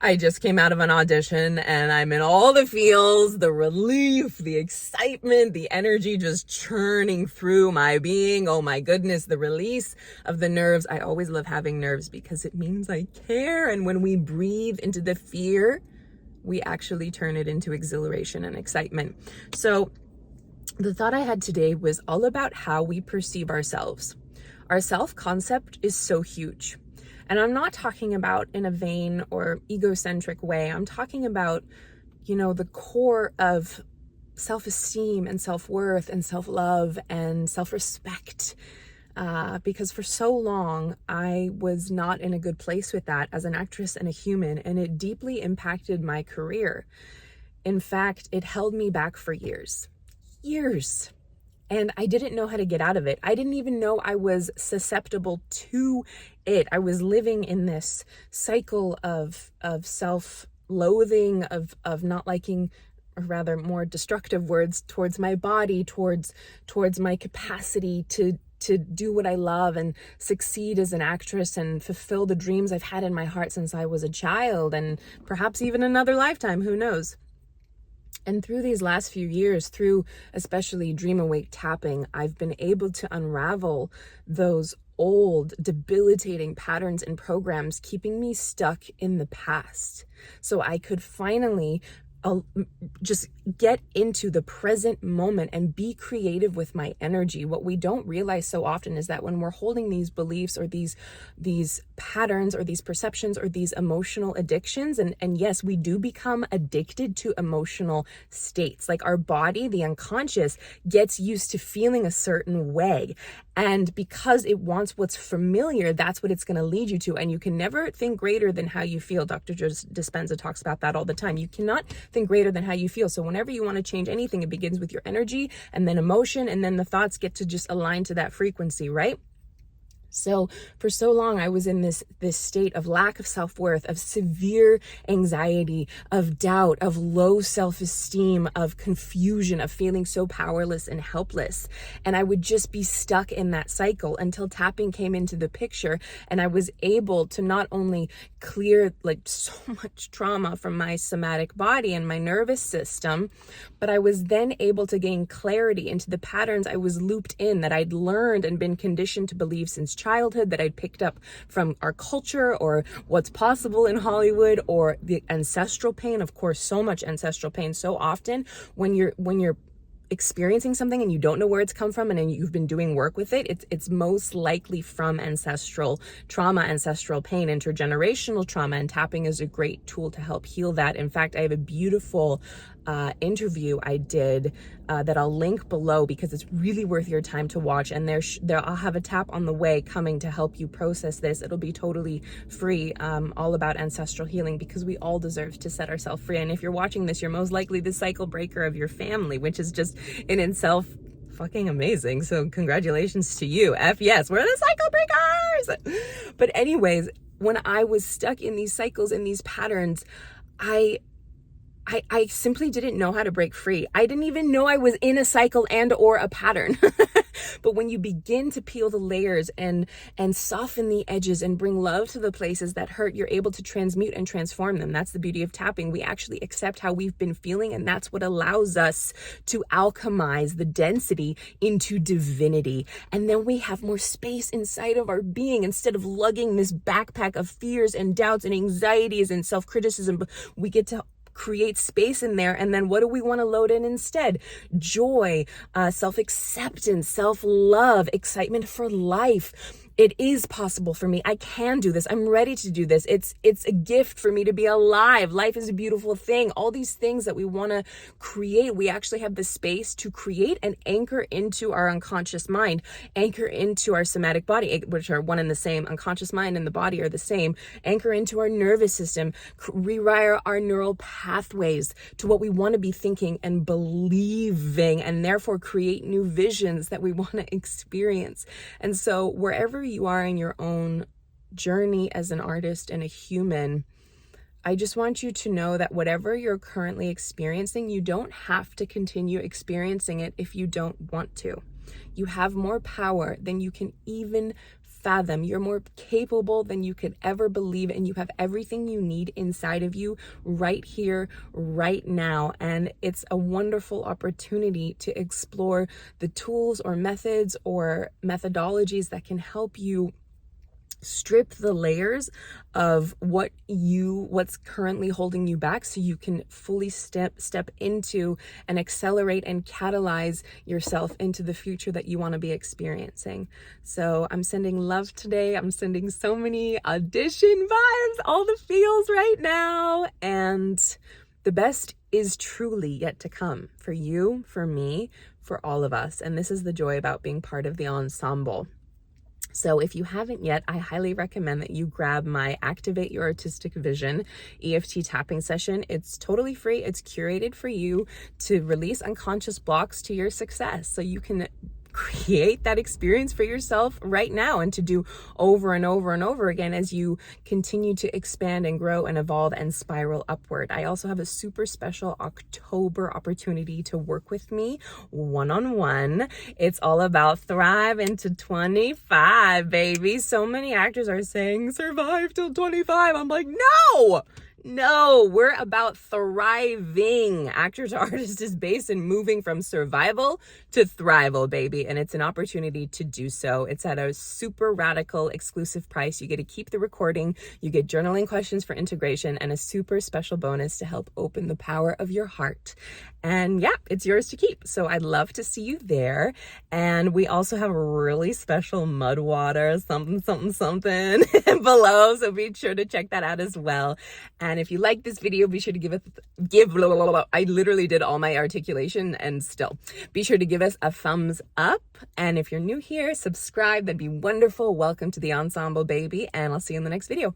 I just came out of an audition and I'm in all the feels, the relief, the excitement, the energy just churning through my being. Oh my goodness, the release of the nerves. I always love having nerves because it means I care. And when we breathe into the fear, we actually turn it into exhilaration and excitement. So the thought I had today was all about how we perceive ourselves. Our self-concept is so huge. And I'm not talking about in a vain or egocentric way. I'm talking about, the core of self-esteem and self-worth and self-love and self-respect. Because for so long, I was not in a good place with that as an actress and a human, and it deeply impacted my career. In fact, it held me back for years. And I didn't know how to get out of it. I didn't even know I was susceptible to it. I was living in this cycle of self-loathing, of not liking, or rather more destructive words, towards my body, towards my capacity to do what I love and succeed as an actress and fulfill the dreams I've had in my heart since I was a child, and perhaps even another lifetime, who knows? And through these last few years, through especially Dream Awake tapping, I've been able to unravel those old, debilitating patterns and programs keeping me stuck in the past. So I could finally just get into the present moment and be creative with my energy. What we don't realize so often is that when we're holding these beliefs or these patterns or these perceptions or these emotional addictions, and yes, we do become addicted to emotional states. Like our body, the unconscious, gets used to feeling a certain way. And because it wants what's familiar, that's what it's going to lead you to. And you can never think greater than how you feel. Dr. Dispenza talks about that all the time. You cannot think greater than how you feel. So whenever you want to change anything, it begins with your energy and then emotion, and then the thoughts get to just align to that frequency, right? So for so long, I was in this state of lack of self-worth, of severe anxiety, of doubt, of low self-esteem, of confusion, of feeling so powerless and helpless. And I would just be stuck in that cycle until tapping came into the picture, and I was able to not only clear like so much trauma from my somatic body and my nervous system, but I was then able to gain clarity into the patterns I was looped in, that I'd learned and been conditioned to believe since childhood, that I'd picked up from our culture or what's possible in Hollywood, or the ancestral pain. Of course, so much ancestral pain. So often when you're experiencing something and you don't know where it's come from, and then you've been doing work with it, it's most likely from ancestral trauma, ancestral pain, intergenerational trauma, and tapping is a great tool to help heal that. In fact, I have a beautiful interview I did that I'll link below because it's really worth your time to watch. And there I'll have a tap on the way coming to help you process this. It'll be totally free, all about ancestral healing, because we all deserve to set ourselves free. And if you're watching this, you're most likely the cycle breaker of your family, which is just in itself fucking amazing. So congratulations to you. Yes, we're the cycle breakers. But anyways, when I was stuck in these cycles, in these patterns, I simply didn't know how to break free. I didn't even know I was in a cycle and or a pattern. But when you begin to peel the layers and soften the edges and bring love to the places that hurt, you're able to transmute and transform them. That's the beauty of tapping. We actually accept how we've been feeling, and that's what allows us to alchemize the density into divinity. And then we have more space inside of our being. Instead of lugging this backpack of fears and doubts and anxieties and self-criticism, we get to create space in there. And then what do we want to load in instead? Joy, self-acceptance, self-love, excitement for life. It is possible for me. I can do this. I'm ready to do this. It's a gift for me to be alive. Life is a beautiful thing. All these things that we want to create, we actually have the space to create and anchor into our unconscious mind, anchor into our somatic body, which are one and the same. Unconscious mind and the body are the same. Anchor into our nervous system, rewire our neural pathways to what we want to be thinking and believing, and therefore create new visions that we want to experience. And so wherever you are in your own journey as an artist and a human, I just want you to know that whatever you're currently experiencing, you don't have to continue experiencing it if you don't want to. You have more power than you can even fathom. You're more capable than you could ever believe, and you have everything you need inside of you right here, right now. And it's a wonderful opportunity to explore the tools or methods or methodologies that can help you strip the layers of what's currently holding you back, so you can fully step into and accelerate and catalyze yourself into the future that you want to be experiencing. So I'm sending love today. I'm sending so many audition vibes, all the feels right now. And the best is truly yet to come for you, for me, for all of us. And this is the joy about being part of the ensemble. So if you haven't yet, I highly recommend that you grab my Activate Your Artistic Vision EFT tapping session. It's totally free. It's curated for you to release unconscious blocks to your success, so you can create that experience for yourself right now, and to do over and over and over again as you continue to expand and grow and evolve and spiral upward. I also have a super special October opportunity to work with me one-on-one. It's all about thrive into 25, baby. So many actors are saying survive till 25. I'm like, no, we're about thriving. Actor to Artist is based in moving from survival to thrival, baby. And it's an opportunity to do so. It's at a super radical exclusive price. You get to keep the recording. You get journaling questions for integration and a super special bonus to help open the power of your heart. And yeah, it's yours to keep. So I'd love to see you there. And we also have a really special mud water, something below. So be sure to check that out as well. And if you like this video, be sure to I literally did all my articulation and still. Be sure to give us a thumbs up. And if you're new here, subscribe. That'd be wonderful. Welcome to the ensemble, baby. And I'll see you in the next video.